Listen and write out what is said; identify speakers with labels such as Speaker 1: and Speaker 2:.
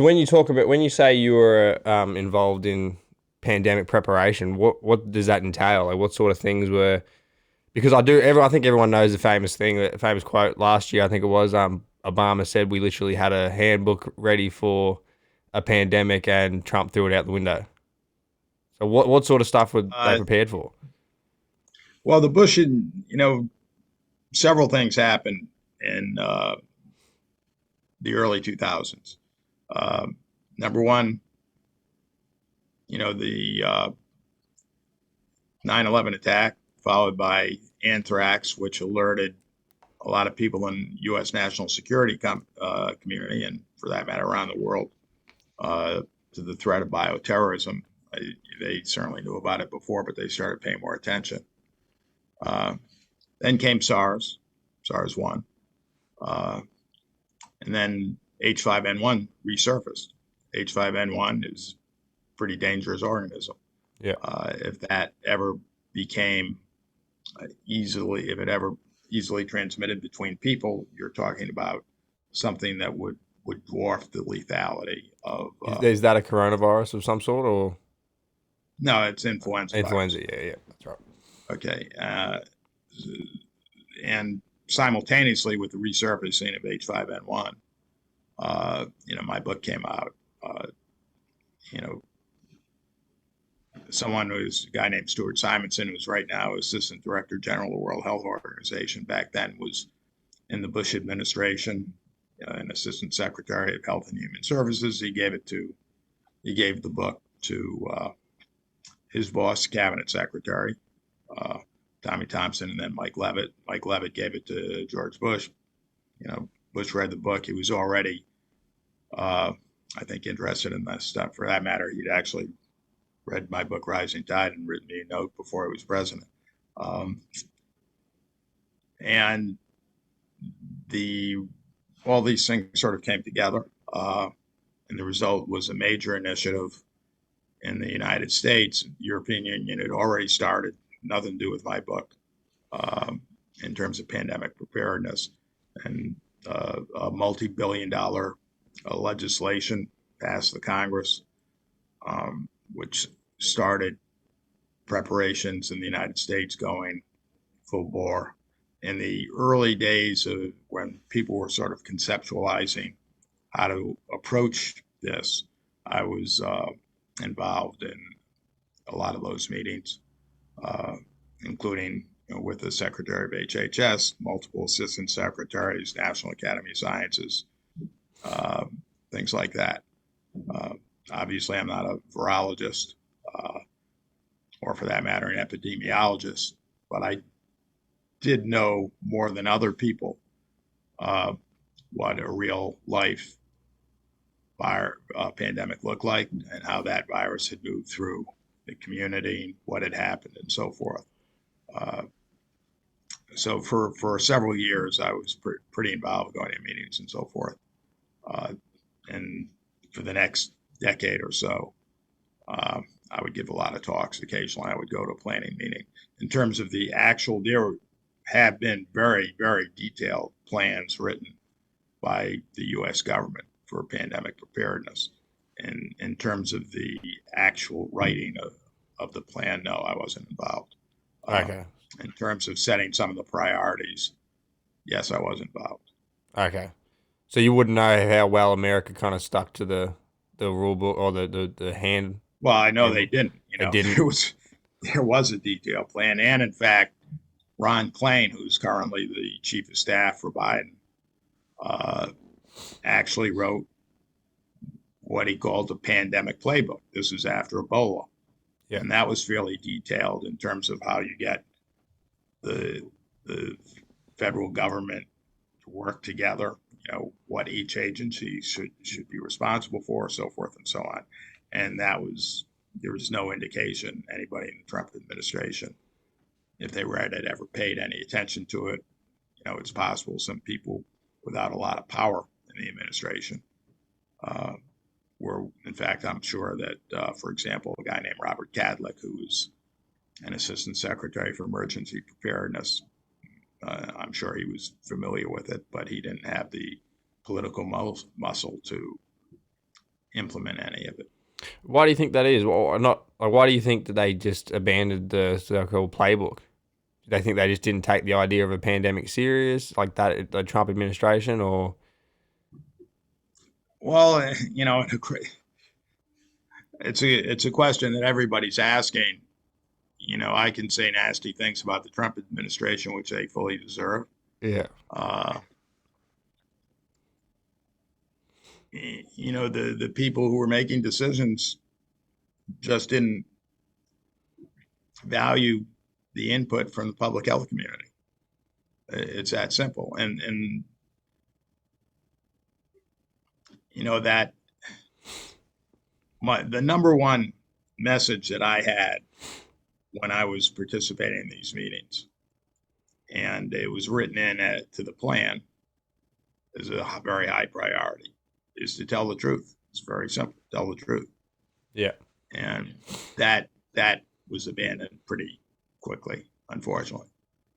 Speaker 1: when you talk about when you say you were involved in pandemic preparation, what does that entail? Like, what sort of things were? Because I think everyone knows the famous thing, the famous quote last year. I think it was Obama said we literally had a handbook ready for a pandemic, and Trump threw it out the window. So what sort of stuff were they
Speaker 2: Uh,
Speaker 1: prepared for?
Speaker 2: well, the Bush, several things happened in the early 2000s. Uh, Number one, the 9/11 attack, followed by anthrax, which alerted a lot of people in U.S. national security community, and for that matter, around the world, uh, to the threat of bioterrorism. They certainly knew about it before, but they started paying more attention. Uh, then came SARS, SARS 1, uh, and then H5N1 resurfaced. H5N1 is a pretty dangerous organism.
Speaker 1: Yeah,
Speaker 2: If that ever became if it ever easily transmitted between people, you're talking about something that would dwarf the lethality of
Speaker 1: is that a coronavirus of some sort or
Speaker 2: no, it's influenza
Speaker 1: influenza?
Speaker 2: virus.
Speaker 1: Yeah, yeah, that's right.
Speaker 2: Okay, and simultaneously with the resurfacing of H5N1, my book came out. You know, Someone who's a guy named Stuart Simonson, who's right now Assistant Director General of the World Health Organization, back then was in the Bush administration, an Assistant Secretary of Health and Human Services. He gave the book to his boss, Cabinet Secretary, uh, Tommy Thompson, and then Mike Leavitt. Mike Leavitt gave it to George Bush. Bush read the book. He was already, uh, I think, interested in this stuff. For that matter, he'd actually read my book, Rising Tide, and written me a note before he was president. Um, and the all these things sort of came together, and the result was a major initiative in the United States. The European Union had already started, nothing to do with my book, um, in terms of pandemic preparedness, and a multi-billion-dollar legislation passed the Congress, which started preparations in the United States going full bore. In the early days of when people were sort of conceptualizing how to approach this, I was involved in a lot of those meetings, uh, including with the Secretary of HHS, multiple assistant secretaries, National Academy of Sciences, uh, things like that. Uh, Obviously, I'm not a virologist, uh, or for that matter, an epidemiologist, but I did know more than other people uh, what a real life pandemic looked like and how that virus had moved through the community, what had happened, and so forth. Uh, so for several years, I was pretty involved going to meetings and so forth. Uh, and for the next decade or so, I would give a lot of talks. Occasionally, I would go to a planning meeting. In terms of the actual, there have been very, very detailed plans written by the U.S. government for pandemic preparedness. And in terms of the actual writing of the plan, no, I wasn't involved. Uh,
Speaker 1: Okay,
Speaker 2: in terms of setting some of the priorities, yes, I was involved.
Speaker 1: okay. So you wouldn't know how well America kind of stuck to the rule book or the
Speaker 2: Well, I know they
Speaker 1: handbook.
Speaker 2: didn't.
Speaker 1: They didn't.
Speaker 2: There was a detailed plan, and in fact, Ron Klain, who's currently the chief of staff for Biden, uh, actually wrote what he called the pandemic playbook. This is after Ebola,
Speaker 1: Yeah.
Speaker 2: and that was fairly detailed in terms of how you get the the federal government to work together. What each agency should be responsible for, so forth and so on. And there was no indication anybody in the Trump administration, if they read it, ever paid any attention to it. It's possible some people without a lot of power in the administration uh, were, in fact, I'm sure that, for example, a guy named Robert Cadlick, who was an assistant secretary for emergency preparedness, I'm sure he was familiar with it, but he didn't have the political muscle to implement any of it.
Speaker 1: Why do you think that is? Well, not like why do you think that they just abandoned the so-called playbook? Do they think they just didn't take the idea of a pandemic serious, like that the Trump administration, or
Speaker 2: Well, it's a question that everybody's asking. I can say nasty things about the Trump administration, which they fully deserve.
Speaker 1: yeah,
Speaker 2: Uh, the people who were making decisions just didn't value the input from the public health community. It's that simple. And that the number one message that I had when I was participating in these meetings, and it was written in to the plan as a very high priority, is to tell the truth. It's very simple. Tell the truth.
Speaker 1: yeah.
Speaker 2: And that was abandoned pretty quickly, unfortunately.